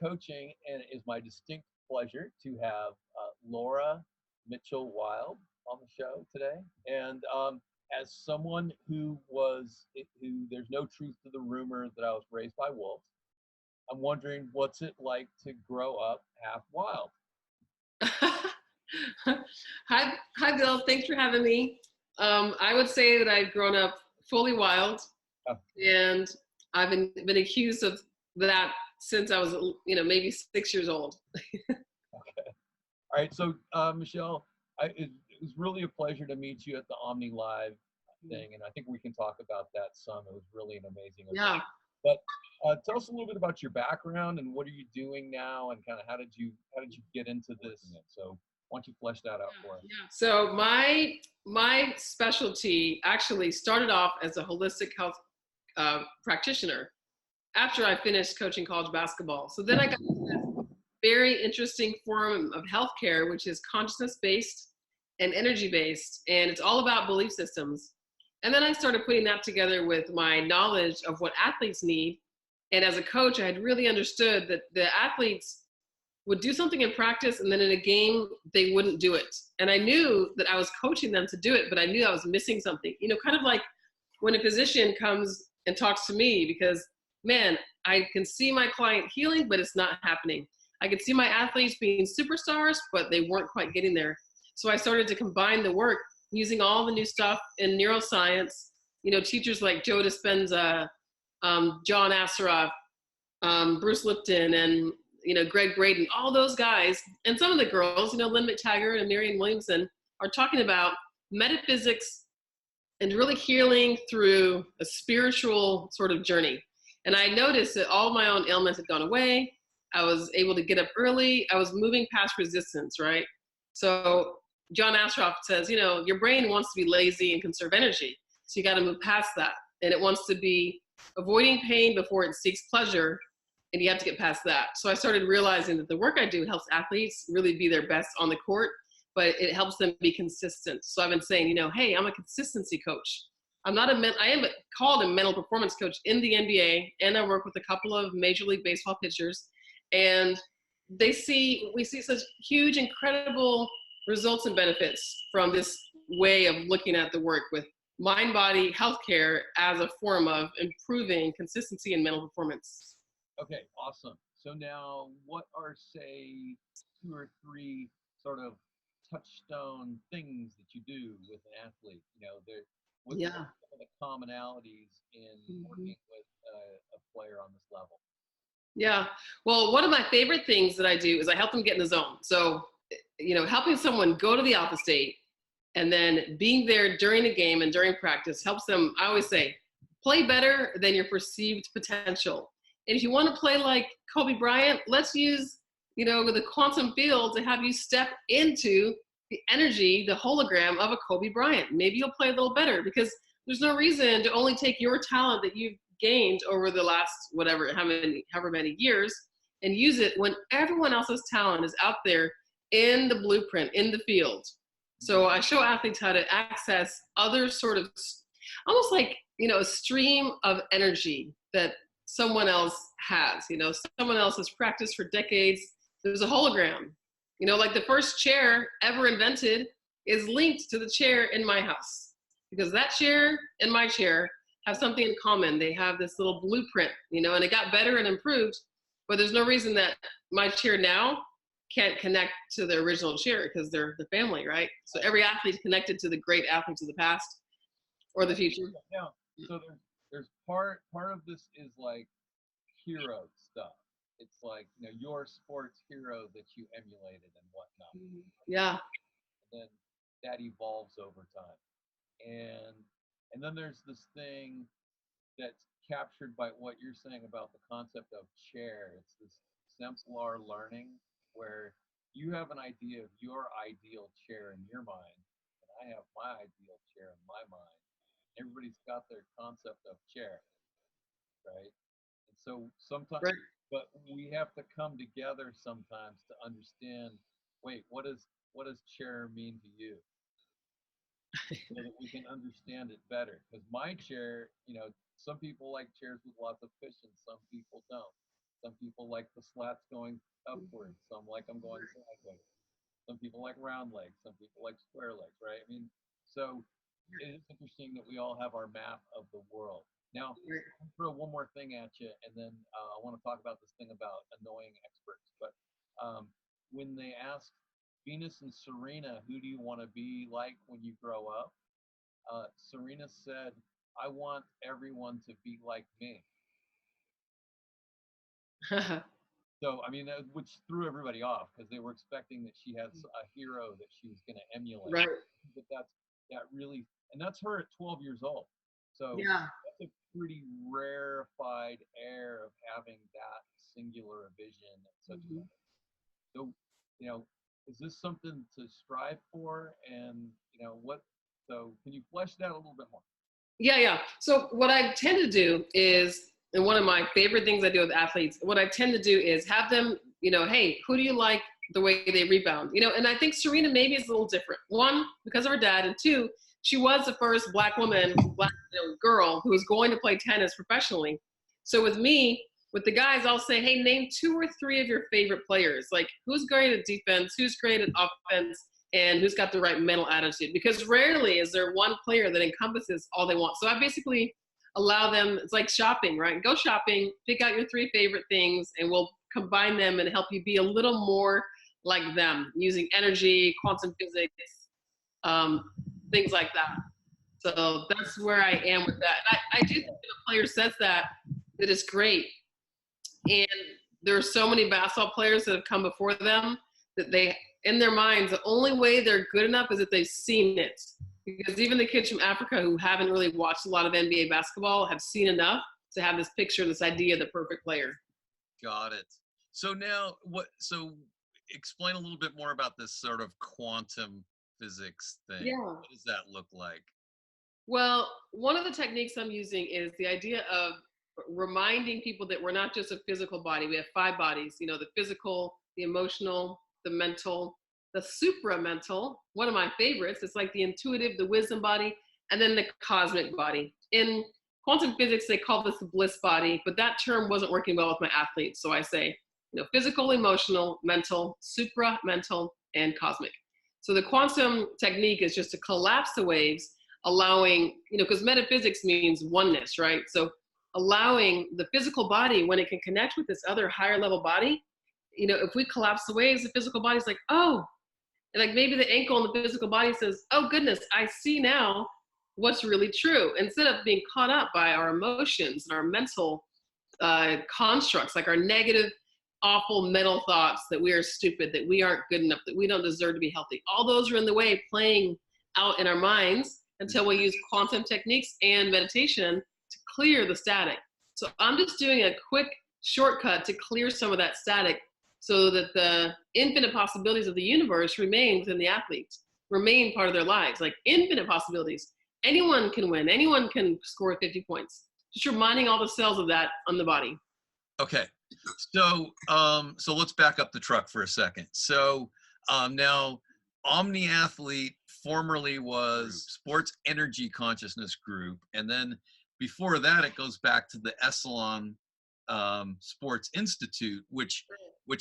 coaching, and it is my distinct pleasure to have Laura Mitchell Wilde on the show today. And as someone who there's no truth to the rumor that I was raised by wolves, I'm wondering what's it like to grow up half wild? Hi, Bill. Thanks for having me. I would say that I've grown up fully wild, Oh, and I've been accused of that since I was, maybe 6 years old. okay. All right. So, Michelle, it was really a pleasure to meet you at the Omni Live thing, and I think we can talk about that some. It was really an amazing event. Yeah. But tell us a little bit about your background and what are you doing now, and kind of how did you get into this? So why don't you flesh that out for us? Yeah. So my specialty actually started off as a holistic health practitioner after I finished coaching college basketball. So then I got into this very interesting form of healthcare, which is consciousness-based and energy-based, and it's all about belief systems. And then I started putting that together with my knowledge of what athletes need. And as a coach, I had really understood that the athletes would do something in practice and then in a game, they wouldn't do it. And I knew that I was coaching them to do it, but I knew I was missing something. Kind of like when a physician comes and talks to me because, man, I can see my client healing, but it's not happening. I could see my athletes being superstars, but they weren't quite getting there. So I started to combine the work using all the new stuff in neuroscience, teachers like Joe Dispenza, John Assaraf, Bruce Lipton, and, Greg Braden, all those guys. And some of the girls, Lynn McTaggart and Marianne Williamson are talking about metaphysics and really healing through a spiritual sort of journey. And I noticed that all my own ailments had gone away. I was able to get up early. I was moving past resistance, right? So John Assaraf says, your brain wants to be lazy and conserve energy. So you got to move past that. And it wants to be avoiding pain before it seeks pleasure. And you have to get past that. So I started realizing that the work I do helps athletes really be their best on the court, but it helps them be consistent. So I've been saying, hey, I'm a consistency coach. I am called a mental performance coach in the NBA, and I work with a couple of Major League Baseball pitchers. And we see such huge, incredible results and benefits from this way of looking at the work with mind-body healthcare as a form of improving consistency and mental performance. Okay, awesome. So now, what are, say, 2 or 3 sort of touchstone things that you do with an athlete? What are some of the commonalities in working with a player on this level? Yeah. Well, one of my favorite things that I do is I help them get in the zone. So, helping someone go to the alpha state and then being there during a game and during practice helps them, I always say, play better than your perceived potential. And if you want to play like Kobe Bryant, let's use, the quantum field to have you step into the energy, the hologram of a Kobe Bryant. Maybe you'll play a little better because there's no reason to only take your talent that you've gained over the last however many years and use it when everyone else's talent is out there in the blueprint, in the field. So I show athletes how to access other sort of, almost like, a stream of energy that someone else has. Someone else has practiced for decades. There's a hologram. Like the first chair ever invented is linked to the chair in my house because that chair and my chair have something in common. They have this little blueprint, and it got better and improved, but there's no reason that my chair now can't connect to the original chair because they're the family, right? So every athlete's connected to the great athletes of the past or the future. Yeah. So there's part of this is like hero stuff. It's like, your sports hero that you emulated and whatnot. Yeah. And then that evolves over time. And then there's this thing that's captured by what you're saying about the concept of chair. It's this exemplar learning where you have an idea of your ideal chair in your mind, and I have my ideal chair in my mind. Everybody's got their concept of chair, right? And so sometimes, Right. but we have to come together sometimes to understand, wait, what does chair mean to you? So that we can understand it better. Because my chair, some people like chairs with lots of cushions, some people don't. Some people like the slats going upwards. Some like them going sideways. Some people like round legs. Some people like square legs, right? I mean, so it is interesting that we all have our map of the world. Now, I'll throw one more thing at you, and then I want to talk about this thing about annoying experts. But when they asked Venus and Serena, who do you want to be like when you grow up? Serena said, I want everyone to be like me. So, I mean, which threw everybody off because they were expecting that she has a hero that she was going to emulate. Right. But that really, and that's her at 12 years old. So Yeah. that's a pretty rarefied air of having that singular vision at such a young age. So, is this something to strive for? And, so can you flesh that a little bit more? Yeah. So what I tend to do is, and one of my favorite things I do with athletes, what I tend to do is have them, hey, who do you like the way they rebound? And I think Serena maybe is a little different. One, because of her dad, and two, she was the first black girl who was going to play tennis professionally. So with me, with the guys, I'll say, hey, name 2 or 3 of your favorite players. Like, who's great at defense, who's great at offense, and who's got the right mental attitude. Because rarely is there one player that encompasses all they want. So I basically allow them, it's like shopping, right? Go shopping, pick out your 3 favorite things, and we'll combine them and help you be a little more like them using energy, quantum physics, things like that. So that's where I am with that. And I do think if a player says that is great. And there are so many basketball players that have come before them that they, in their minds, the only way they're good enough is if they've seen it. Because even the kids from Africa who haven't really watched a lot of NBA basketball have seen enough to have this picture, this idea of the perfect player. Got it. So now, so explain a little bit more about this sort of quantum physics thing. Yeah. What does that look like? Well, one of the techniques I'm using is the idea of reminding people that we're not just a physical body. We have 5 bodies, the physical, the emotional, the mental, the supramental, one of my favorites. It's like the intuitive, the wisdom body, and then the cosmic body. In quantum physics, they call this the bliss body, but that term wasn't working well with my athletes. So I say, physical, emotional, mental, supramental, and cosmic. So the quantum technique is just to collapse the waves, allowing, because metaphysics means oneness, right? So allowing the physical body, when it can connect with this other higher level body, if we collapse the waves, the physical body's like, oh, and like maybe the ankle in the physical body says, oh goodness, I see now what's really true. Instead of being caught up by our emotions and our mental constructs, like our negative, awful mental thoughts that we are stupid, that we aren't good enough, that we don't deserve to be healthy. All those are in the way, playing out in our minds until we use quantum techniques and meditation to clear the static. So I'm just doing a quick shortcut to clear some of that static so that the infinite possibilities of the universe remain within the athletes, remain part of their lives, like infinite possibilities. Anyone can win. Anyone can score 50 points. Just reminding all the cells of that on the body. Okay. So let's back up the truck for a second. So now Omni Athlete formerly was Sports Energy Consciousness Group. And then before that, it goes back to the Esalen Sports Institute, which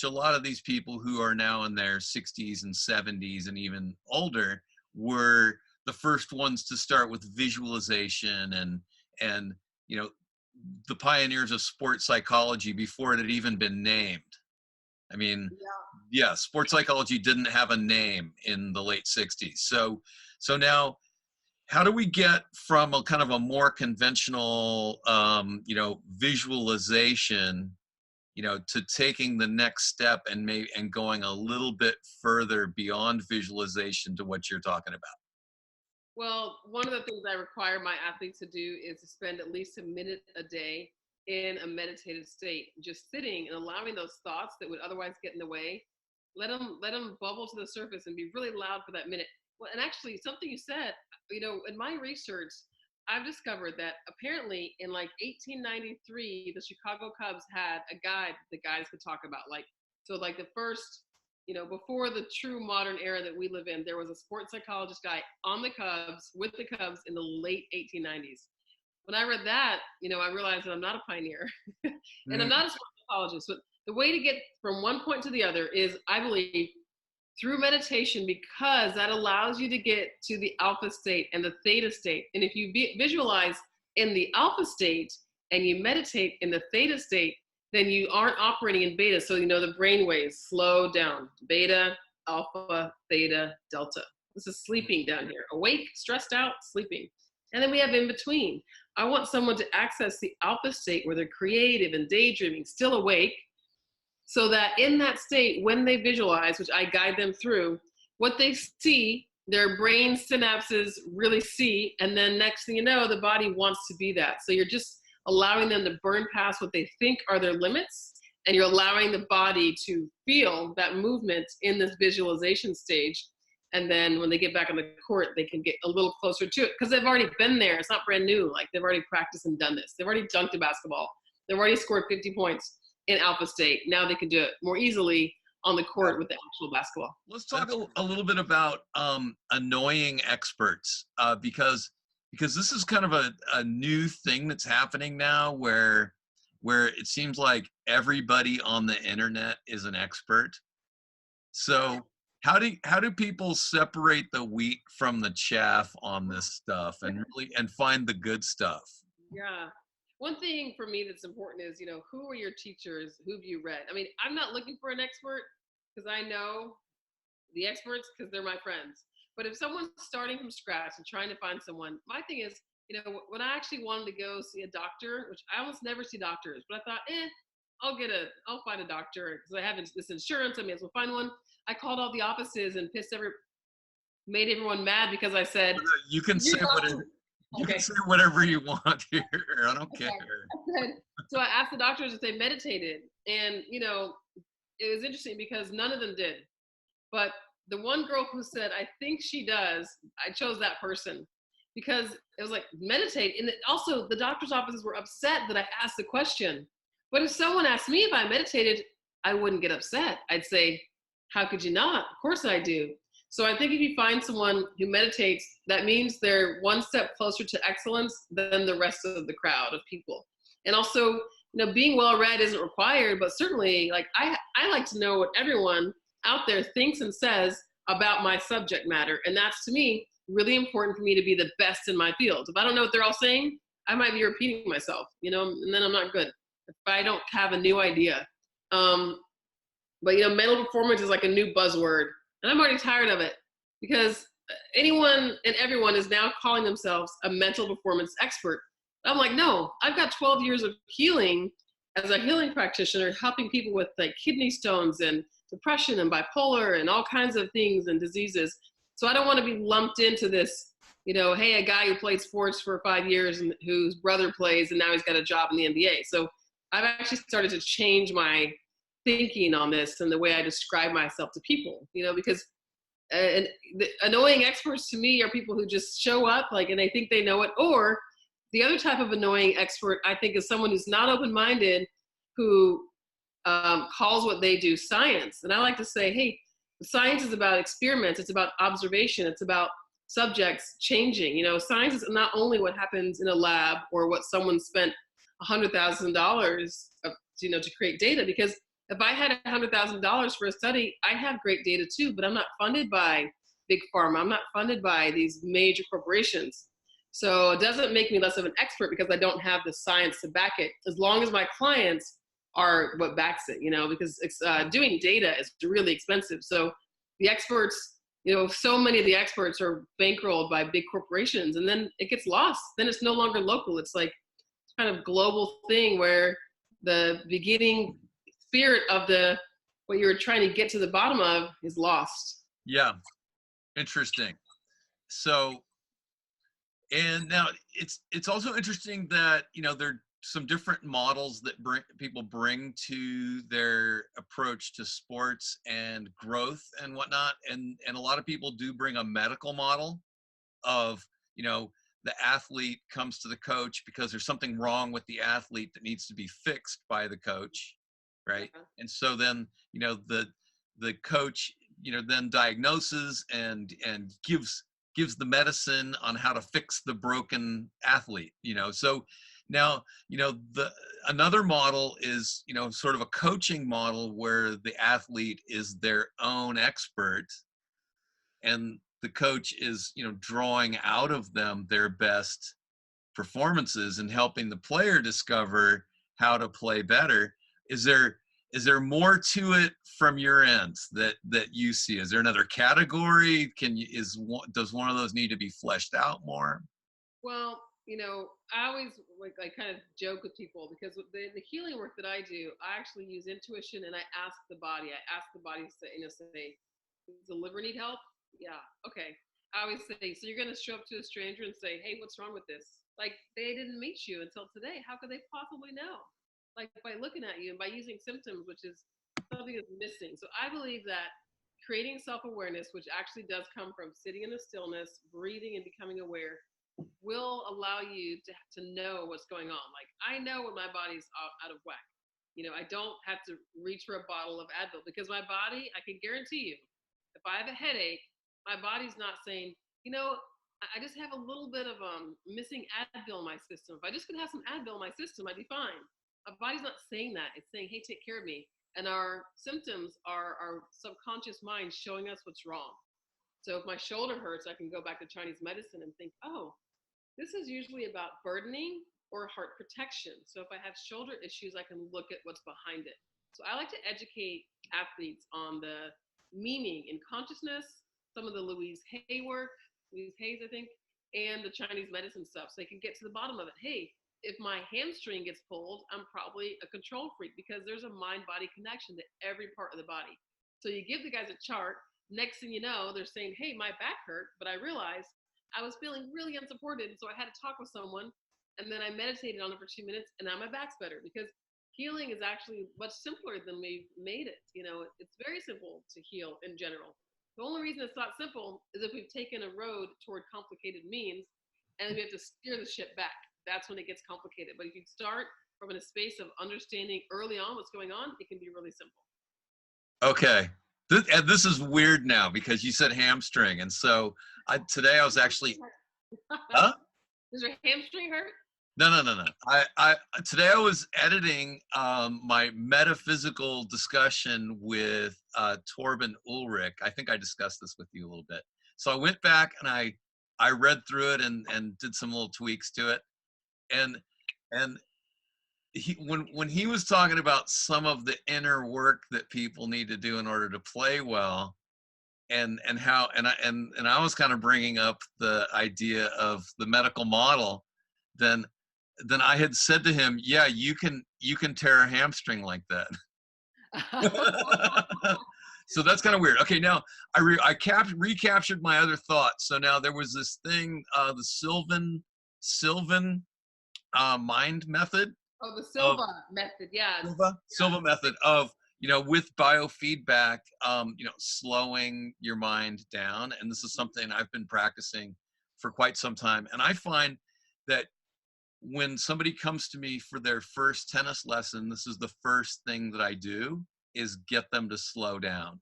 a lot of these people who are now in their 60s and 70s and even older were the first ones to start with visualization and the pioneers of sports psychology before it had even been named. I mean, yeah, sports psychology didn't have a name in the late 60s. So now, how do we get from a kind of a more conventional, visualization, to taking the next step and going a little bit further beyond visualization to what you're talking about? Well, one of the things I require my athletes to do is to spend at least a minute a day in a meditative state, just sitting and allowing those thoughts that would otherwise get in the way, let them bubble to the surface and be really loud for that minute. Well, and actually something you said, in my research, I've discovered that apparently in like 1893, the Chicago Cubs had a guide the guys could talk about. So the first, before the true modern era that we live in, there was a sports psychologist guy on the Cubs, with the Cubs in the late 1890s. When I read that, I realized that I'm not a pioneer. And I'm not a psychologist, but the way to get from one point to the other is, I believe, through meditation, because that allows you to get to the alpha state and the theta state. And if you visualize in the alpha state and you meditate in the theta state, then you aren't operating in beta. So, the brain waves slow down: beta, alpha, theta, delta. This is sleeping down here: awake, stressed out, sleeping. And then we have in between. I want someone to access the alpha state where they're creative and daydreaming, still awake, so that in that state, when they visualize, which I guide them through, what they see, their brain synapses really see, and then next thing you know, the body wants to be that. So you're just allowing them to burn past what they think are their limits, and you're allowing the body to feel that movement in this visualization stage. And then when they get back on the court, they can get a little closer to it because they've already been there. It's not brand new. Like, they've already practiced and done this. They've already dunked a basketball. They've already scored 50 points in alpha state. Now they can do it more easily on the court with the actual basketball. Let's talk a little bit about annoying experts, because this is kind of a new thing that's happening now, where it seems like everybody on the internet is an expert. So how do people separate the wheat from the chaff on this stuff and find the good stuff? Yeah. One thing for me that's important is, who are your teachers? Who have you read? I mean, I'm not looking for an expert because I know the experts because they're my friends. But if someone's starting from scratch and trying to find someone, my thing is, when I actually wanted to go see a doctor, which I almost never see doctors, but I thought, I'll find a doctor because I have this insurance. I may as well find one. I called all the offices and made everyone mad because I said, you can say whatever. You can say whatever you want here. I don't care. So I asked the doctors if they meditated, and it was interesting because none of them did. But the one girl who said, I think she does, I chose that person because it was like, meditate. And also the doctor's offices were upset that I asked the question. But if someone asked me if I meditated, I wouldn't get upset. I'd say, how could you not? Of course I do. So I think if you find someone who meditates, that means they're one step closer to excellence than the rest of the crowd of people. And also, being well-read isn't required, but certainly, like, I like to know what everyone out there thinks and says about my subject matter. And that's, to me, really important for me to be the best in my field. If I don't know what they're all saying, I might be repeating myself, and then I'm not good if I don't have a new idea. But mental performance is like a new buzzword. And I'm already tired of it because anyone and everyone is now calling themselves a mental performance expert. I'm like, no, I've got 12 years of healing as a healing practitioner, helping people with like kidney stones and depression and bipolar and all kinds of things and diseases. So I don't want to be lumped into this, hey, a guy who played sports for 5 years and whose brother plays and now he's got a job in the NBA. So I've actually started to change my thinking on this and the way I describe myself to people, because and the annoying experts to me are people who just show up and they think they know it. Or the other type of annoying expert, I think, is someone who's not open-minded, who calls what they do science. And I like to say, hey, science is about experiments. It's about observation. It's about subjects changing. Science is not only what happens in a lab or what someone spent $100,000 to create data, because if I had $100,000 for a study, I'd have great data too, but I'm not funded by big pharma. I'm not funded by these major corporations. So it doesn't make me less of an expert because I don't have the science to back it, as long as my clients are what backs it, because doing data is really expensive. So the experts, so many of the experts are bankrolled by big corporations, and then it gets lost. Then it's no longer local. It's like kind of global thing where the beginning spirit of what you were trying to get to the bottom of is lost. Yeah. Interesting. So, and now it's also interesting that, there are some different models that people bring to their approach to sports and growth and whatnot. And a lot of people do bring a medical model of, the athlete comes to the coach because there's something wrong with the athlete that needs to be fixed by the coach. Right. Uh-huh. And so then, the coach, then diagnoses and gives the medicine on how to fix the broken athlete, so Now, another model is, sort of a coaching model where the athlete is their own expert and the coach is, drawing out of them their best performances and helping the player discover how to play better. Is there more to it from your end that you see? Is there another category? Does one of those need to be fleshed out more? Well, I always like kind of joke with people because with the healing work that I do, I actually use intuition and I ask the body. I ask the body to say, does the liver need help? Yeah. Okay. I always say, so you're going to show up to a stranger and say, hey, what's wrong with this? Like they didn't meet you until today. How could they possibly know? Like by looking at you and by using symptoms, which is something that's missing. So I believe that creating self-awareness, which actually does come from sitting in the stillness, breathing and becoming aware, will allow you to know what's going on. Like I know when my body's out of whack. I don't have to reach for a bottle of Advil because my body, I can guarantee you, if I have a headache, my body's not saying, I just have a little bit of missing Advil in my system. If I just could have some Advil in my system, I'd be fine. My body's not saying that. It's saying, hey, take care of me. And our symptoms are our subconscious mind showing us what's wrong. So if my shoulder hurts, I can go back to Chinese medicine and think, oh, this is usually about burdening or heart protection. So if I have shoulder issues, I can look at what's behind it. So I like to educate athletes on the meaning in consciousness, some of the Louise Hay work, Louise Hayes, I think, and the Chinese medicine stuff. So they can get to the bottom of it. Hey, if my hamstring gets pulled, I'm probably a control freak because there's a mind-body connection to every part of the body. So you give the guys a chart. Next thing you know, they're saying, hey, my back hurt, but I realized I was feeling really unsupported. So I had to talk with someone and then I meditated on it for 2 minutes and now my back's better because healing is actually much simpler than we've made it. It's very simple to heal in general. The only reason it's not simple is if we've taken a road toward complicated means and we have to steer the ship back. That's when it gets complicated. But if you start from a space of understanding early on what's going on, it can be really simple. Okay. This is weird now because you said hamstring. And so today I was actually, huh? Does your hamstring hurt? No. Today I was editing my metaphysical discussion with Torben Ulrich. I think I discussed this with you a little bit. So I went back and I read through it and did some little tweaks to it. And when he was talking about some of the inner work that people need to do in order to play well, and I was kind of bringing up the idea of the medical model, then I had said to him, yeah, you can tear a hamstring like that. So that's kind of weird. Okay, now I recaptured my other thoughts. So now there was this thing, the Sylvan mind method. Oh, the Silva method, yeah. Silva method of, with biofeedback, slowing your mind down. And this is something I've been practicing for quite some time. And I find that when somebody comes to me for their first tennis lesson, this is the first thing that I do is get them to slow down.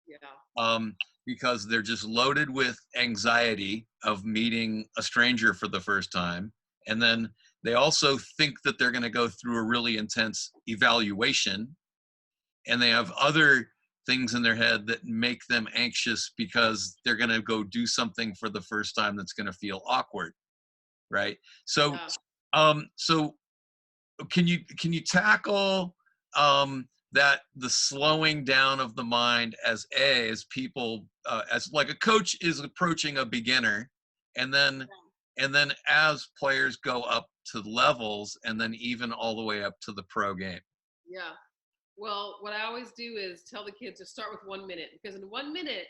Yeah. Because they're just loaded with anxiety of meeting a stranger for the first time. And then they also think that they're going to go through a really intense evaluation. And they have other things in their head that make them anxious because they're going to go do something for the first time that's going to feel awkward. Right. So, so can you tackle that the slowing down of the mind as people, as like a coach is approaching a beginner, and then as players go up to levels and then even all the way up to the pro game? Yeah. Well, what I always do is tell the kids to start with 1 minute, because in 1 minute,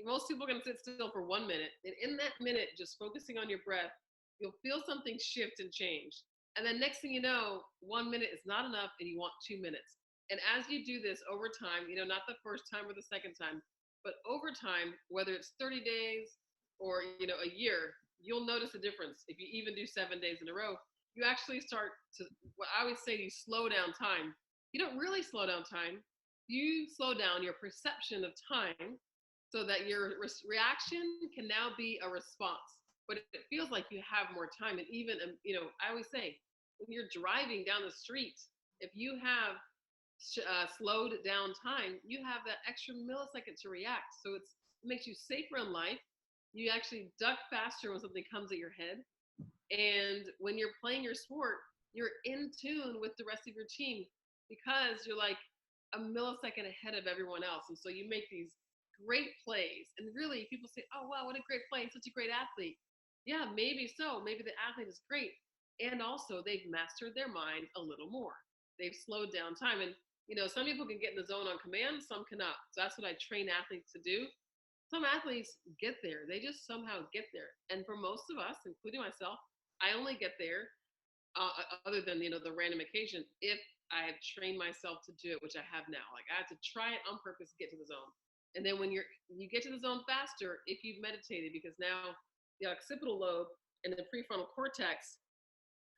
most people are going to sit still for 1 minute. And in that minute, just focusing on your breath, you'll feel something shift and change. And then next thing you know, 1 minute is not enough and you want 2 minutes. And as you do this over time, not the first time or the second time, but over time, whether it's 30 days or, a year, you'll notice a difference. If you even do 7 days in a row, you actually start to, what I always say, you slow down time. You don't really slow down time. You slow down your perception of time so that your reaction can now be a response. but it feels like you have more time. And even, I always say, when you're driving down the street, if you have slowed down time, you have that extra millisecond to react. So it makes you safer in life. You actually duck faster when something comes at your head. And when you're playing your sport, you're in tune with the rest of your team because you're like a millisecond ahead of everyone else. And so you make these great plays. And really, people say, oh, wow, what a great play. Such a great athlete. Yeah, maybe so. Maybe the athlete is great. And also, they've mastered their mind a little more. They've slowed down time. And, some people can get in the zone on command, some cannot. So that's what I train athletes to do. Some athletes get there. They just somehow get there. And for most of us, including myself, I only get there, other than, the random occasion, if I have trained myself to do it, which I have now. Like I have to try it on purpose to get to the zone. And then when you get to the zone faster, if you've meditated, because now the occipital lobe and the prefrontal cortex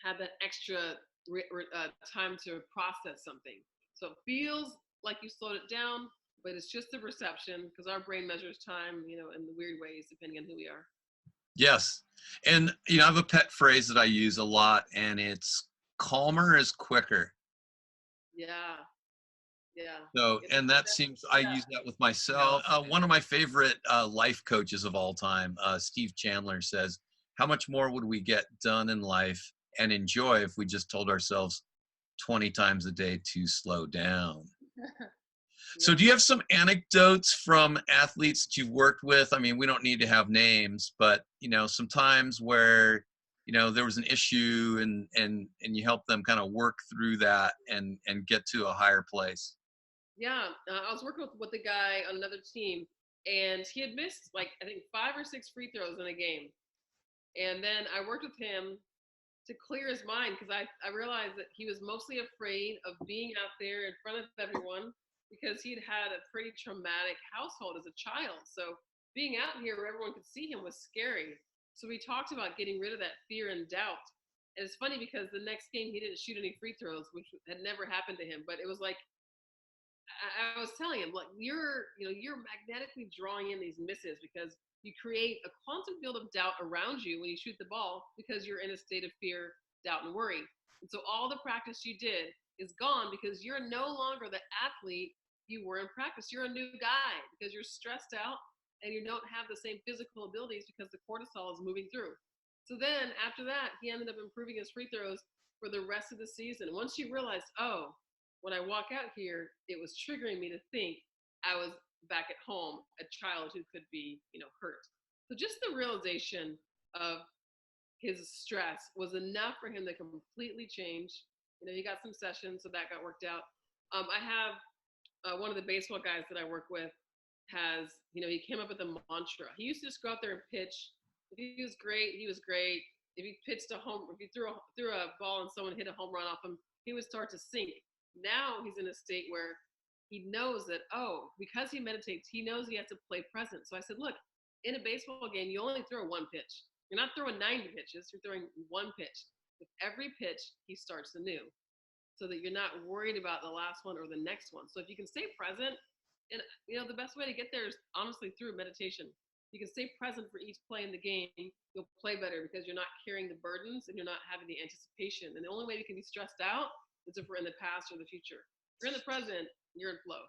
have that extra time to process something. So it feels like you slowed it down, but it's just the perception because our brain measures time, in the weird ways, depending on who we are. Yes. And, I have a pet phrase that I use a lot, and it's calmer is quicker. Yeah. Yeah. So, and that seems, I use that with myself. One of my favorite life coaches of all time, Steve Chandler, says, how much more would we get done in life and enjoy if we just told ourselves 20 times a day to slow down? So do you have some anecdotes from athletes that you've worked with? I mean, we don't need to have names, but, some times where, there was an issue and you help them kind of work through that and get to a higher place. Yeah. I was working with a guy on another team, and he had missed I think 5 or 6 free throws in a game. And then I worked with him to clear his mind because I realized that he was mostly afraid of being out there in front of everyone because he'd had a pretty traumatic household as a child. So being out here where everyone could see him was scary. So we talked about getting rid of that fear and doubt. And it's funny because the next game he didn't shoot any free throws, which had never happened to him. But it was like I was telling him, like, you're magnetically drawing in these misses because you create a quantum field of doubt around you when you shoot the ball because you're in a state of fear, doubt, and worry. And so all the practice you did is gone because you're no longer the athlete you were in practice. You're a new guy because you're stressed out and you don't have the same physical abilities because the cortisol is moving through. So then after that, he ended up improving his free throws for the rest of the season. Once you realize, oh, when I walk out here, it was triggering me to think I was back at home, a child who could be, hurt. So just the realization of his stress was enough for him to completely change. He got some sessions, so that got worked out. I have one of the baseball guys that I work with has, he came up with a mantra. He used to just go out there and pitch. If he was great, he was great. If he pitched if he threw a ball and someone hit a home run off him, he would start to sink. Now he's in a state where he knows that, because he meditates, he knows he has to play present. So I said, look, in a baseball game, you only throw one pitch. You're not throwing 90 pitches. You're throwing one pitch. With every pitch, he starts anew so that you're not worried about the last one or the next one. So if you can stay present, and, the best way to get there is honestly through meditation. You can stay present for each play in the game, you'll play better because you're not carrying the burdens and you're not having the anticipation. And the only way you can be stressed out is if we're in the past or the future. If you're in the present, you're in flow.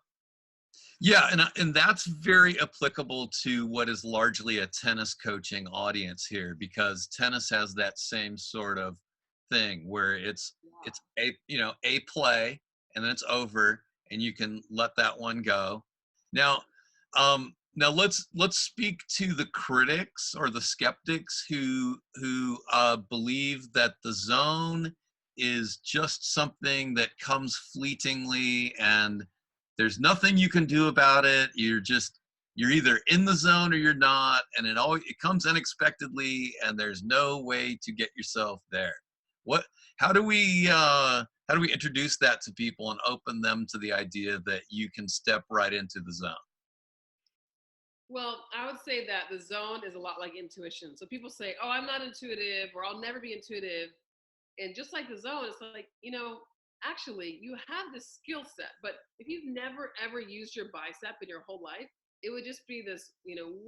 Yeah, and that's very applicable to what is largely a tennis coaching audience here, because tennis has that same sort of thing where it's a play and then it's over and you can let that one go. Now let's speak to the critics or the skeptics who believe that the zone is just something that comes fleetingly and there's nothing you can do about it. You're either in the zone or you're not, and it comes unexpectedly, and there's no way to get yourself there. How do we introduce that to people and open them to the idea that you can step right into the zone? Well, I would say that the zone is a lot like intuition. So people say, oh, I'm not intuitive, or I'll never be intuitive. And just like the zone, it's like, actually, you have this skill set, but if you've never ever used your bicep in your whole life, it would just be this,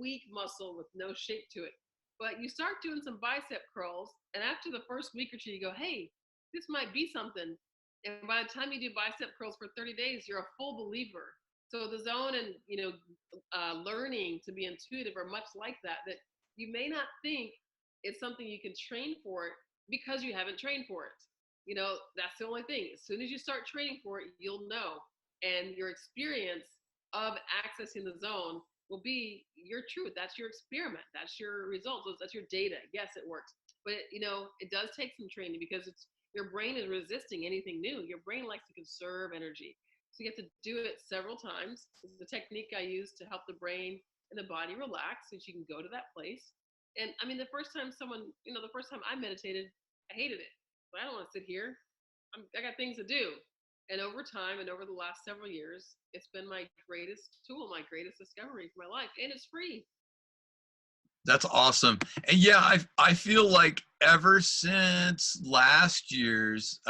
weak muscle with no shape to it. but you start doing some bicep curls, and after the first week or two, you go, hey, this might be something. And by the time you do bicep curls for 30 days, you're a full believer. So the zone and, learning to be intuitive are much like that, that you may not think it's something you can train for it because you haven't trained for it. That's the only thing. As soon as you start training for it, you'll know. And your experience of accessing the zone will be your truth. That's your experiment. That's your results. That's your data. Yes, it works. But, it does take some training because your brain is resisting anything new. Your brain likes to conserve energy. So you have to do it several times. It's the technique I use to help the brain and the body relax so you can go to that place. And I mean, the first time I meditated, I hated it. But I don't want to sit here. I got things to do. And over time and over the last several years, it's been my greatest tool, my greatest discovery for my life. And it's free. That's awesome. And yeah, I feel like ever since last year's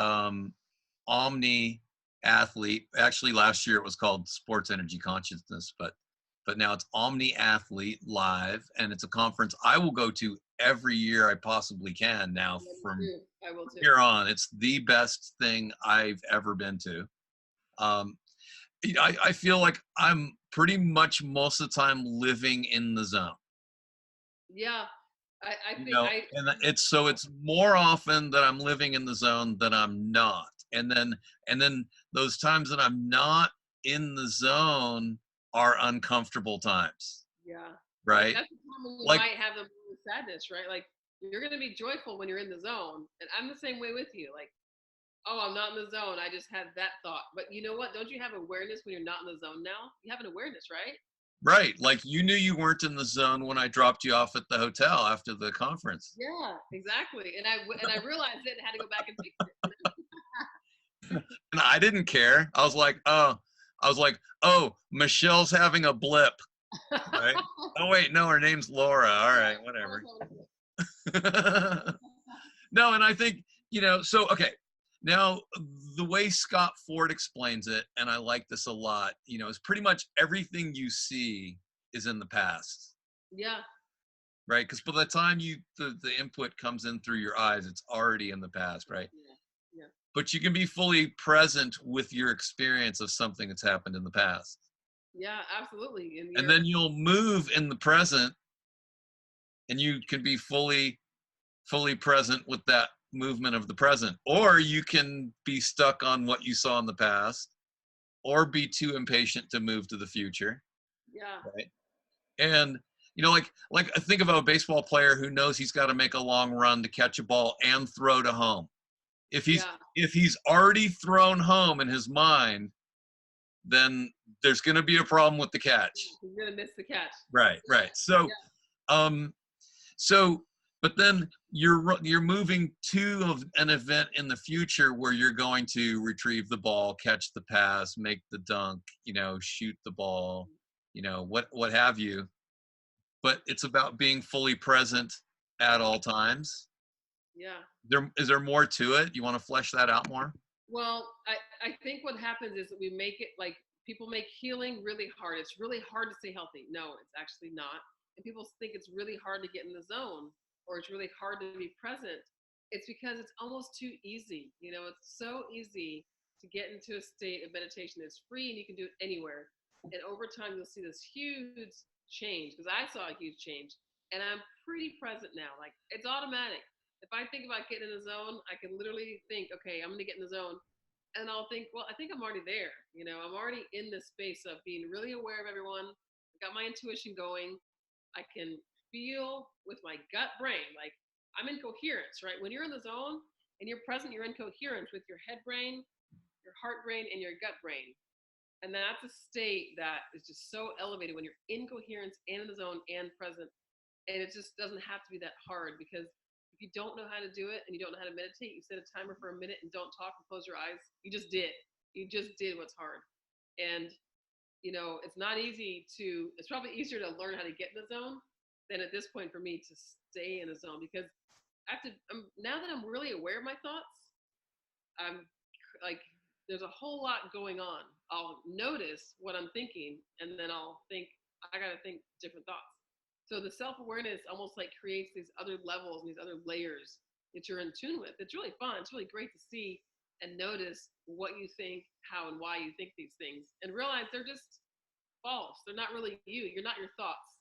Omni Athlete, actually last year it was called Sports Energy Consciousness, but now it's Omni Athlete Live, and it's a conference I will go to every year I possibly can now from here on. It's the best thing I've ever been to. I feel like I'm pretty much most of the time living in the zone. Yeah, I think and it's more often that I'm living in the zone than I'm not. And then those times that I'm not in the zone are uncomfortable times. Yeah. Right. That's the time when you might have the sadness, right? Like you're gonna be joyful when you're in the zone. And I'm the same way with you. Like, oh, I'm not in the zone. I just had that thought. But you know what? Don't you have awareness when you're not in the zone now? You have an awareness, right? Right. Like you knew you weren't in the zone when I dropped you off at the hotel after the conference. Yeah, exactly. And I realized it and had to go back and fix it. And I didn't care. I was like, oh, Michelle's having a blip. Right? Oh wait, no, her name's Laura. All right, whatever. No, and I think, so okay. Now, the way Scott Ford explains it, and I like this a lot, is pretty much everything you see is in the past. Yeah. Right? Because by the time the input comes in through your eyes, it's already in the past, right? Yeah. But you can be fully present with your experience of something that's happened in the past. Yeah, absolutely. And then you'll move in the present, and you can be fully present with that movement of the present. Or you can be stuck on what you saw in the past, or be too impatient to move to the future. Yeah. Right. And like think about a baseball player who knows he's got to make a long run to catch a ball and throw to home. If he's already thrown home in his mind, then there's going to be a problem with the catch. He's going to miss the catch. Right. So, but then you're moving to an event in the future where you're going to retrieve the ball, catch the pass, make the dunk, shoot the ball, what have you. But it's about being fully present at all times. Yeah. Is there more to it? You want to flesh that out more? Well, I think what happens is that we make it like people make healing really hard. It's really hard to stay healthy. No, it's actually not. And people think it's really hard to get in the zone, or it's really hard to be present. It's because it's almost too easy. It's so easy to get into a state of meditation that's free and you can do it anywhere. And over time, you'll see this huge change, because I saw a huge change, and I'm pretty present now. Like it's automatic. If I think about getting in the zone, I can literally think, okay, I'm going to get in the zone. And I'll think, well, I think I'm already there. I'm already in this space of being really aware of everyone. I've got my intuition going. I can feel with my gut brain, like I'm in coherence, right? When you're in the zone and you're present, you're in coherence with your head brain, your heart brain, and your gut brain. And that's a state that is just so elevated when you're in coherence and in the zone and present. And it just doesn't have to be that hard, because if you don't know how to do it and you don't know how to meditate, you set a timer for a minute and don't talk and close your eyes. You just did what's hard. And it's not easy it's probably easier to learn how to get in the zone than at this point for me to stay in the zone, because now that I'm really aware of my thoughts, I'm like, there's a whole lot going on. I'll notice what I'm thinking, and then I'll think, I got to think different thoughts. So the self-awareness almost like creates these other levels and these other layers that you're in tune with. It's really fun. It's really great to see and notice what you think, how and why you think these things, and realize they're just false. They're not really you. You're not your thoughts.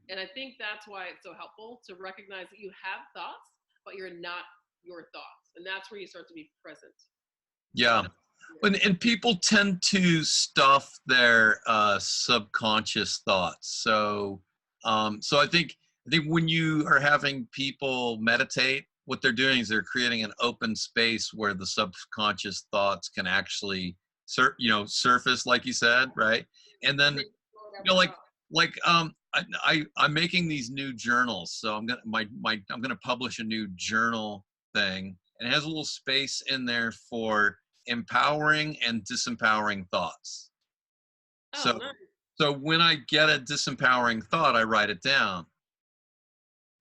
And I think that's why it's so helpful to recognize that you have thoughts, but you're not your thoughts. And that's where you start to be present. Yeah. And people tend to stuff their subconscious thoughts. So so I think when you are having people meditate, what they're doing is they're creating an open space where the subconscious thoughts can actually surface, like you said, right? And then I'm making these new journals, so I'm gonna publish a new journal thing, and it has a little space in there for empowering and disempowering thoughts. Oh, nice. So when I get a disempowering thought, I write it down,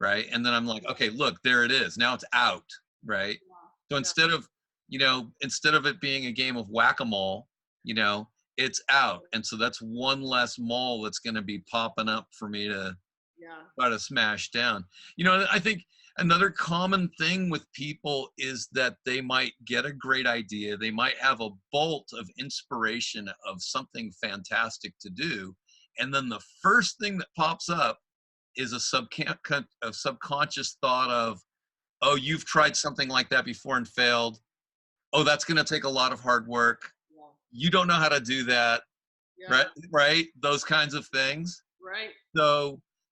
right? And then I'm like, okay, look, there it is. Now it's out, right? So instead of it being a game of whack-a-mole, it's out. And so that's one less mole that's going to be popping up for me to try to smash down. I think another common thing with people is that they might get a great idea. They might have a bolt of inspiration of something fantastic to do. And then the first thing that pops up is a subconscious thought of, oh, you've tried something like that before and failed. Oh, that's going to take a lot of hard work. You don't know how to do that. Right? Those kinds of things. Right.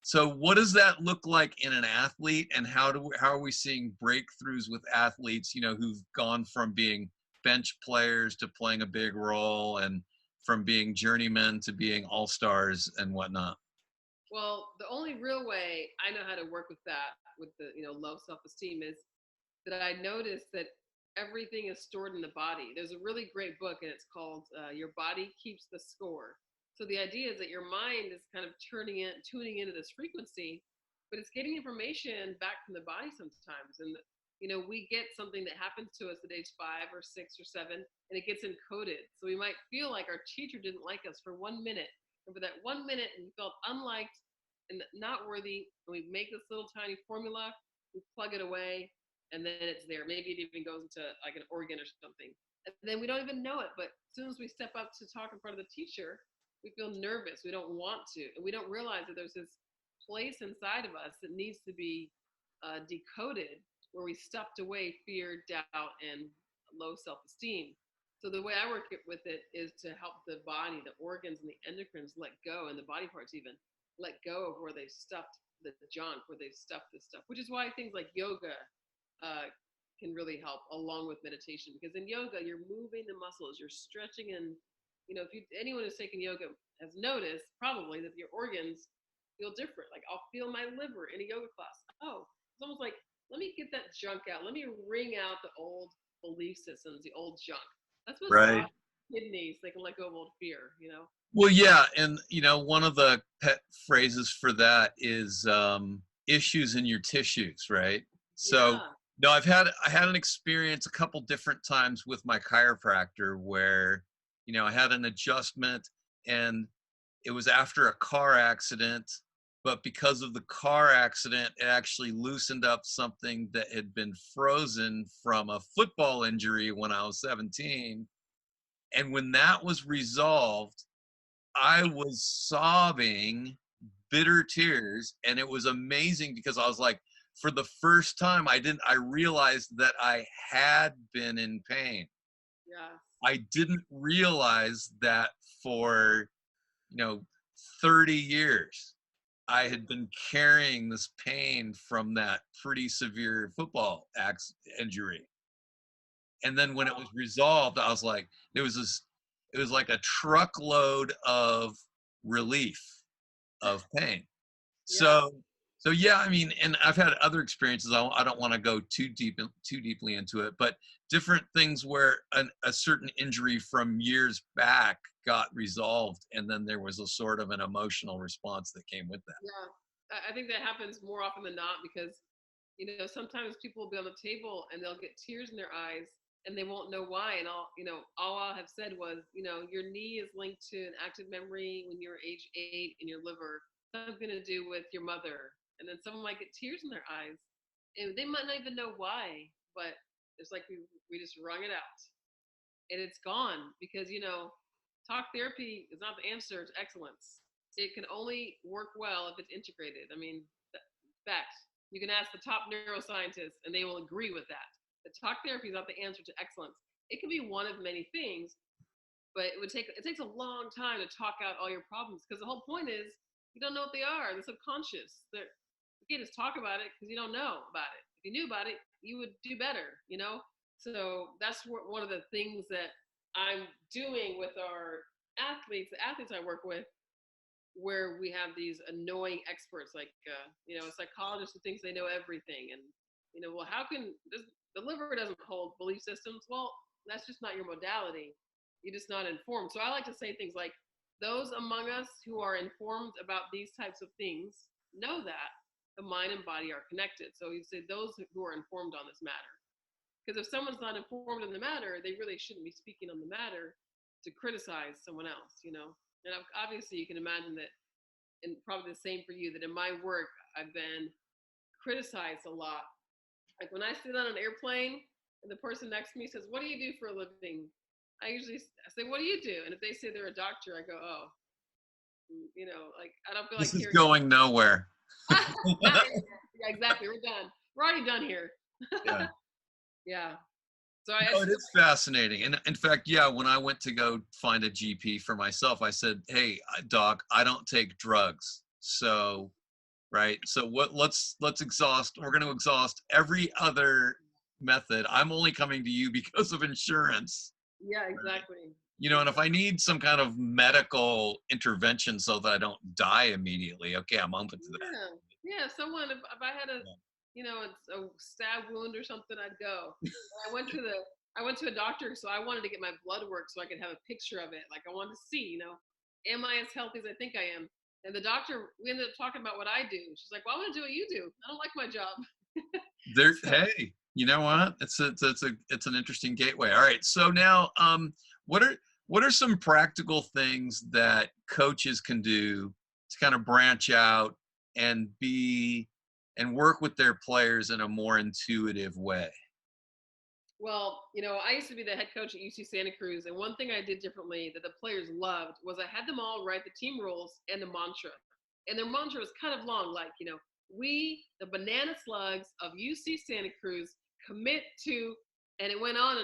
So what does that look like in an athlete, and how are we seeing breakthroughs with athletes, who've gone from being bench players to playing a big role, and from being journeymen to being all-stars and whatnot? Well, the only real way I know how to work with that, with the low self-esteem, is that I noticed that everything is stored in the body. There's a really great book, and it's called Your Body Keeps the Score. So the idea is that your mind is kind of tuning into this frequency, but it's getting information back from the body sometimes. And we get something that happens to us at age 5 or 6 or 7, and it gets encoded. So we might feel like our teacher didn't like us for 1 minute, and for that 1 minute, and we felt unliked and not worthy. And we make this little tiny formula, we plug it away, and then it's there. Maybe it even goes into like an organ or something. And then we don't even know it, but as soon as we step up to talk in front of the teacher, we feel nervous. We don't want to. And we don't realize that there's this place inside of us that needs to be decoded, where we stuffed away fear, doubt, and low self-esteem. So the way I work with it is to help the body, the organs and the endocrines let go, and the body parts even let go of where they've stuffed the junk, where they've stuffed this stuff, which is why things like yoga can really help, along with meditation, because in yoga you're moving the muscles, you're stretching, and if anyone who's taken yoga has noticed probably that your organs feel different. Like, I'll feel my liver in a yoga class. Oh, it's almost like, let me get that junk out. Let me wring out the old belief systems, the old junk. That's what's Right. kidneys. They can let go of old fear. Well, yeah, and one of the pet phrases for that is issues in your tissues, right? So no, I had an experience a couple different times with my chiropractor where I had an adjustment, and it was after a car accident, but because of the car accident, it actually loosened up something that had been frozen from a football injury when I was 17. And when that was resolved, I was sobbing bitter tears, and it was amazing because I was like, for the first time, I realized that I had been in pain. Yeah. I didn't realize that for 30 years I had been carrying this pain from that pretty severe football injury. And then when it was resolved, I was like, it was like a truckload of relief of pain. So yeah, I mean, and I've had other experiences. I don't want to go too deeply into it, but different things where a certain injury from years back got resolved, and then there was a sort of an emotional response that came with that. Yeah, I think that happens more often than not, because sometimes people will be on the table and they'll get tears in their eyes and they won't know why. And all I'll have said was, your knee is linked to an active memory when you were age 8 in your liver. something to do with your mother. And then someone might get tears in their eyes. And they might not even know why, but it's like we just wrung it out. And it's gone because, talk therapy is not the answer to excellence. It can only work well if it's integrated. I mean, fact, you can ask the top neuroscientists and they will agree with that. The talk therapy is not the answer to excellence. It can be one of many things, but it takes a long time to talk out all your problems because the whole point is you don't know what they are. They're subconscious. You can't just talk about it because you don't know about it. If you knew about it, you would do better, So that's one of the things that I'm doing with our athletes, the athletes I work with, where we have these annoying experts like, a psychologist who thinks they know everything. And, well, how can the liver doesn't hold belief systems? Well, that's just not your modality. You're just not informed. So I like to say things like, those among us who are informed about these types of things know that the mind and body are connected. So you say those who are informed on this matter. Because if someone's not informed on the matter, they really shouldn't be speaking on the matter to criticize someone else, And obviously you can imagine that, and probably the same for you, that in my work, I've been criticized a lot. Like when I sit on an airplane and the person next to me says, "What do you do for a living?" I say, "What do you do?" And if they say they're a doctor, I go, "Oh, like I don't feel This like is hearing." going nowhere. Yeah, exactly. We're done. We're already done here. Yeah. Yeah. So It is fascinating. And in fact, yeah, when I went to go find a GP for myself, I said, "Hey, doc, I don't take drugs." So, right. So let's exhaust. We're going to exhaust every other method. I'm only coming to you because of insurance. Yeah, exactly. Right? And if I need some kind of medical intervention so that I don't die immediately, okay, I'm open to that. Yeah. Someone, if I had a stab wound or something, I'd go. I went to a doctor, so I wanted to get my blood work so I could have a picture of it. Like I wanted to see, am I as healthy as I think I am? And the doctor, we ended up talking about what I do. She's like, "Well, I want to do what you do. I don't like my job." Hey, you know what? It's an interesting gateway. All right. So now, what are some practical things that coaches can do to kind of branch out and work with their players in a more intuitive way? Well, I used to be the head coach at UC Santa Cruz, and one thing I did differently that the players loved was I had them all write the team rules and the mantra. And their mantra was kind of long, like, we, the banana slugs of UC Santa Cruz, commit to, and it went on.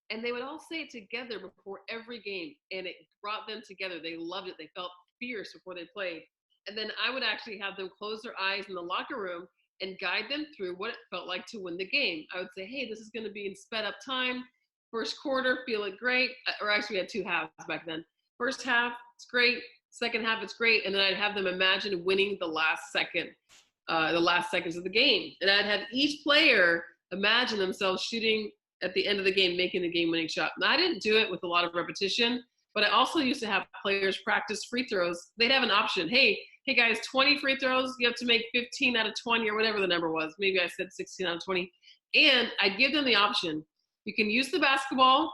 And they would all say it together before every game, and it brought them together. They loved it. They felt fierce before they played. And then I would actually have them close their eyes in the locker room and guide them through what it felt like to win the game. I would say, "Hey, this is going to be in sped up time. First quarter, feel it great." Or actually, we had two halves back then. First half, it's great. Second half, it's great. And then I'd have them imagine winning the last seconds of the game. And I'd have each player imagine themselves shooting at the end of the game, making the game-winning shot. Now, I didn't do it with a lot of repetition, but I also used to have players practice free throws. They'd have an option. Hey guys, 20 free throws. You have to make 15 out of 20 or whatever the number was. Maybe I said 16 out of 20. And I'd give them the option. You can use the basketball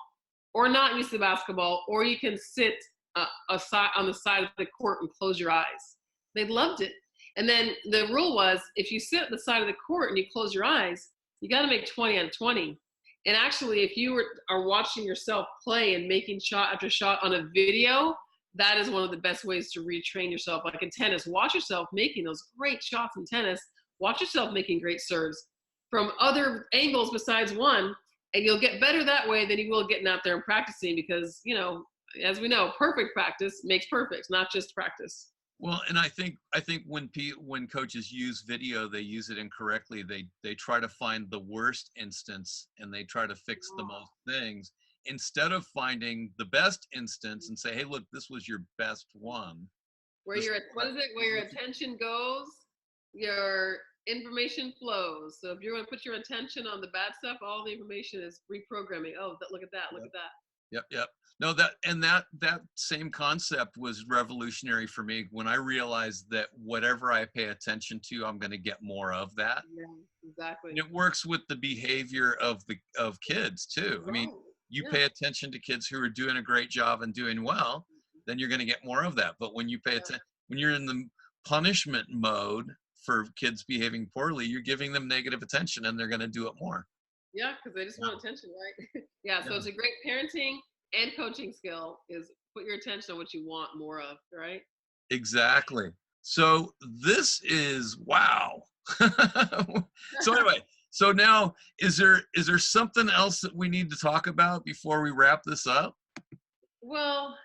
or not use the basketball, or you can sit on the side of the court and close your eyes. They loved it. And then the rule was, if you sit at the side of the court and you close your eyes, you got to make 20 out of 20. And actually, if you are watching yourself play and making shot after shot on a video, that is one of the best ways to retrain yourself. Like in tennis, watch yourself making those great shots in tennis. Watch yourself making great serves from other angles besides one, and you'll get better that way than you will getting out there and practicing because, as we know, perfect practice makes perfect, not just practice. Well, and I think when coaches use video, they use it incorrectly. They try to find the worst instance and they try to fix the most things instead of finding the best instance and say, "Hey, look, this was your best one." Where your attention goes, your information flows. So if you're going to put your attention on the bad stuff, all the information is reprogramming. Oh, look at that! Look at that. Yep. No, that same concept was revolutionary for me when I realized that whatever I pay attention to, I'm going to get more of that. Yeah, exactly. And it works with the behavior of kids too. Right. I mean, you pay attention to kids who are doing a great job and doing well, then you're going to get more of that. But when you pay attention, when you're in the punishment mode for kids behaving poorly, you're giving them negative attention and they're going to do it more. Yeah, because they just want attention, right? Yeah, so it's a great parenting and coaching skill is put your attention on what you want more of, right? Exactly. So this is wow. So anyway, so now is there something else that we need to talk about before we wrap this up? Well,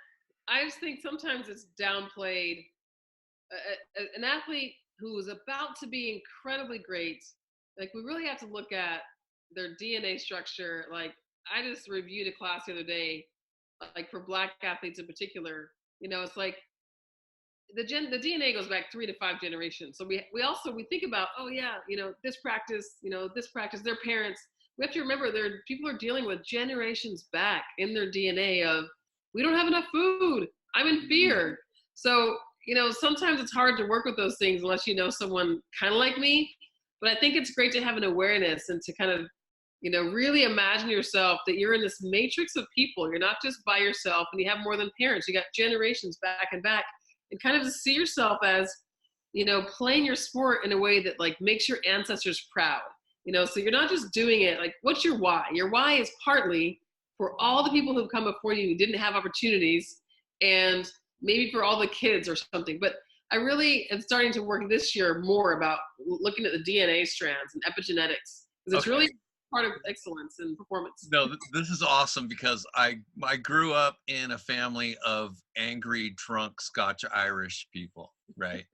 I just think sometimes it's downplayed. An athlete who is about to be incredibly great, like we really have to look at their DNA structure. Like I just reviewed a class the other day, like for Black athletes in particular. You know, it's like the DNA goes back 3 to 5 generations. So we think about, oh yeah, you know, this practice, their parents. We have to remember people are dealing with generations back in their DNA of, we don't have enough food, I'm in fear. So, you know, sometimes it's hard to work with those things unless you know someone kind of like me. But I think it's great to have an awareness and to kind of, you know, really imagine yourself that you're in this matrix of people. You're not just by yourself and you have more than parents. You got generations back and back, and kind of to see yourself as, you know, playing your sport in a way that like makes your ancestors proud. You know, so you're not just doing it, like, what's your why? Your why is partly for all the people who've come before you who didn't have opportunities, and maybe for all the kids or something. But I really am starting to work this year more about looking at the DNA strands and epigenetics, because it's really part of excellence and performance. No, this is awesome because I grew up in a family of angry, drunk Scotch Irish people, right?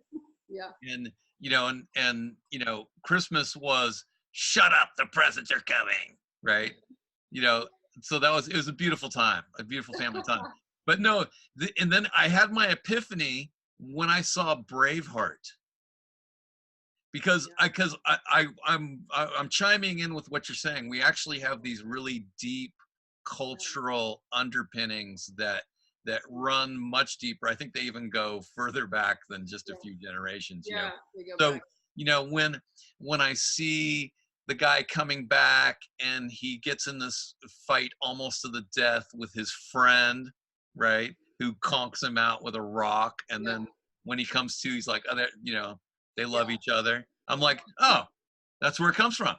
Yeah. And you know, and you know, Christmas was shut up, the presents are coming, right? You know, so it was a beautiful time, a beautiful family time. But no, and then I had my epiphany when I saw Braveheart. Because I'm chiming in with what you're saying. We actually have these really deep cultural underpinnings that run much deeper. I think they even go further back than just a few generations. Yeah. You know? So back. You know, when I see the guy coming back and he gets in this fight almost to the death with his friend, right, who conks him out with a rock, and then when he comes to, he's like, oh, you know, they love each other. I'm like, oh, that's where it comes from,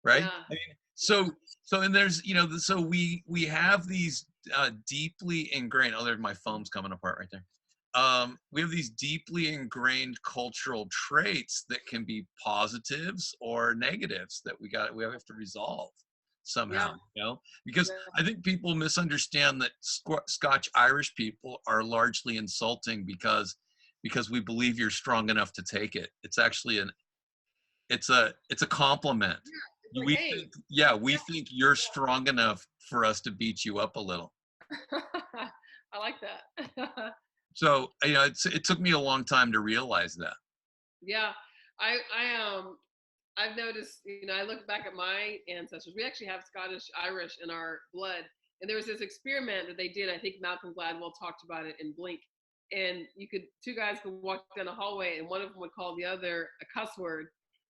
right? Yeah. I mean, so and there's, you know, so we have these deeply ingrained. Oh, there's my phone's coming apart right there. We have these deeply ingrained cultural traits that can be positives or negatives that we have to resolve somehow, you know, because I think people misunderstand that Scotch Irish people are largely insulting because we believe you're strong enough to take it. It's actually it's a compliment. Yeah, we think you're strong enough for us to beat you up a little. I like that. So, you know, it took me a long time to realize that. Yeah, I've noticed, you know, I look back at my ancestors. We actually have Scottish Irish in our blood. And there was this experiment that they did. I think Malcolm Gladwell talked about it in Blink. And two guys could walk down a hallway and one of them would call the other a cuss word.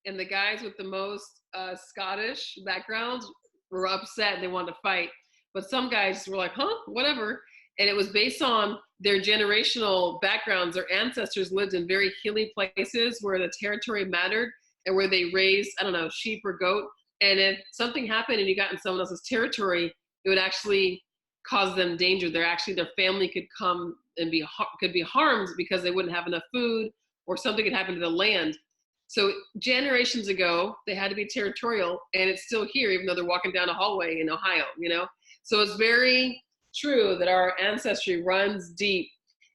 And the guys with the most Scottish backgrounds were upset and they wanted to fight. But some guys were like, huh, whatever. And it was based on their generational backgrounds. Their ancestors lived in very hilly places where the territory mattered and where they raised, I don't know, sheep or goat. And if something happened and you got in someone else's territory, it would actually cause them danger. Their family could come and could be harmed because they wouldn't have enough food, or something could happen to the land. So generations ago, they had to be territorial, and it's still here, even though they're walking down a hallway in Ohio, you know? So it's very true that our ancestry runs deep,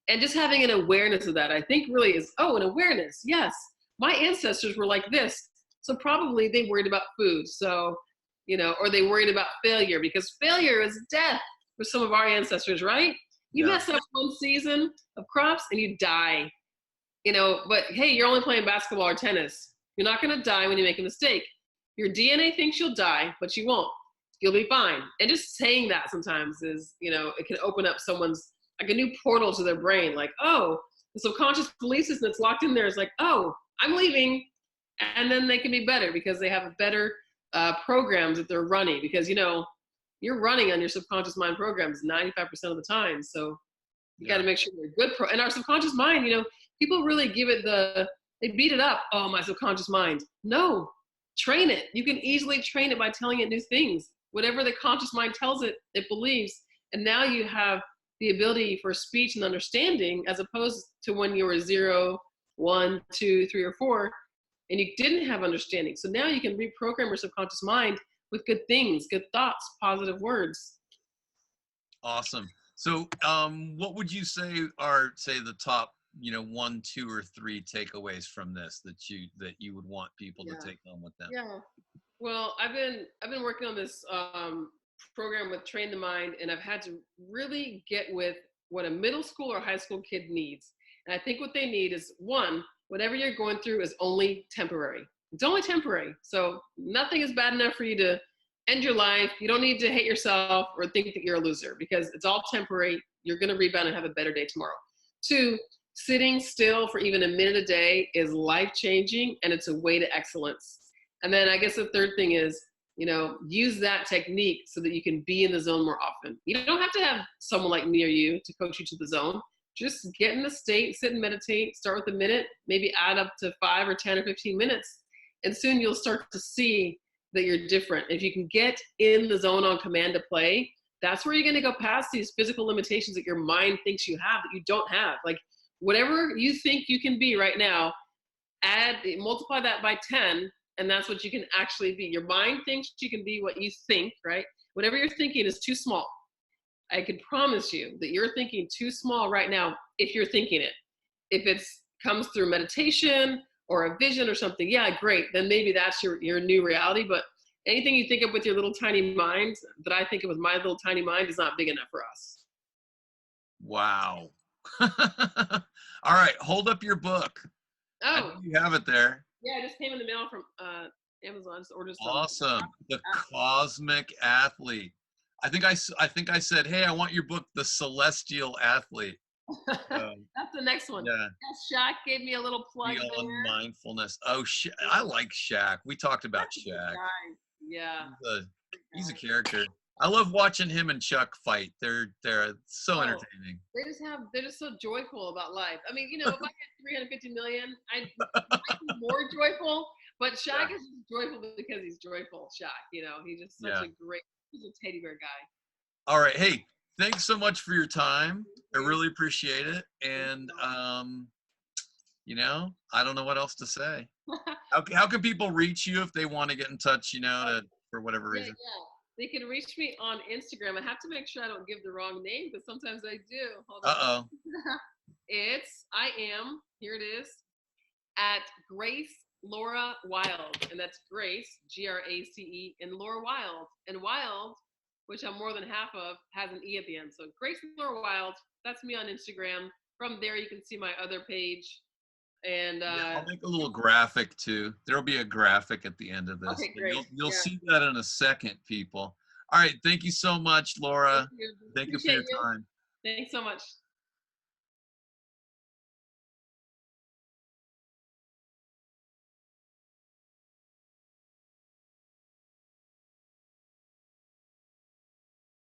and just having an awareness of that, I think really is, an awareness. Yes, my ancestors were like this. So probably they worried about food. So, you know, or they worried about failure, because failure is death for some of our ancestors, right? You mess up one season of crops and you die, you know, but hey, you're only playing basketball or tennis. You're not going to die when you make a mistake. Your DNA thinks you'll die, but you won't. You'll be fine. And just saying that sometimes is, you know, it can open up someone's, like, a new portal to their brain. Like, oh, the subconscious belief system that's locked in there is like, oh, I'm leaving. And then they can be better because they have better programs that they're running, because, you know, you're running on your subconscious mind programs 95% of the time. So you got to make sure you're good. And our subconscious mind, you know, people really give it they beat it up. Oh, my subconscious mind. No, train it. You can easily train it by telling it new things. Whatever the conscious mind tells it, it believes. And now you have the ability for speech and understanding, as opposed to when you were 0, 1, 2, 3, or 4, and you didn't have understanding. So now you can reprogram your subconscious mind with good things, good thoughts, positive words. Awesome. So what would you say are, say, the top, 1, 2, or 3 takeaways from this that you would want people to take home with them? Yeah. Well, I've been working on this program with Train the Mind, and I've had to really get with what a middle school or high school kid needs. And I think what they need is, one, whatever you're going through is only temporary. It's only temporary. So nothing is bad enough for you to end your life. You don't need to hate yourself or think that you're a loser, because it's all temporary. You're going to rebound and have a better day tomorrow. 2, sitting still for even a minute a day is life-changing, and it's a way to excellence. And then I guess the third thing is, use that technique so that you can be in the zone more often. You don't have to have someone like me or you to coach you to the zone. Just get in the state, sit and meditate, start with a minute, maybe add up to 5 or 10 or 15 minutes. And soon you'll start to see that you're different. If you can get in the zone on command to play, that's where you're going to go past these physical limitations that your mind thinks you have that you don't have. Like whatever you think you can be right now, multiply that by 10, and that's what you can actually be. Your mind thinks you can be what you think, right? Whatever you're thinking is too small. I can promise you that you're thinking too small right now if you're thinking it. If it comes through meditation or a vision or something, yeah, great. Then maybe that's your new reality. But anything you think of with your little tiny mind that I think of with my little tiny mind is not big enough for us. Wow. All right, hold up your book. Oh, you have it there. Yeah, it just came in the mail from Amazon. Just ordered some. Awesome. The Cosmic Athlete. I think I said, hey, I want your book, The Celestial Athlete. That's the next one. Yeah. Shaq gave me a little plug Beyond there. Mindfulness. Oh, I like Shaq. We talked about Shaq. Yeah. He's a character. I love watching him and Chuck fight. They're so entertaining. They're just so joyful about life. I mean, if I had 350 million, I'd be more joyful. But Shaq is joyful because he's joyful. Shaq, he's just such he's a teddy bear guy. All right, hey, thanks so much for your time. I really appreciate it. And I don't know what else to say. How can people reach you if they want to get in touch? For whatever reason. Yeah. They can reach me on Instagram. I have to make sure I don't give the wrong name because sometimes I do. Hold on. Here it is, at Grace Laura Wilde. And that's Grace, Grace, and Laura Wilde. And Wilde, which I'm more than half of, has an E at the end. So Grace Laura Wilde, that's me on Instagram. From there, you can see my other page. And I'll make a little graphic too. There'll be a graphic at the end of this. Okay, great. You'll see that in a second, people. All right. Thank you so much, Laura. Thank you for your time. Thanks so much.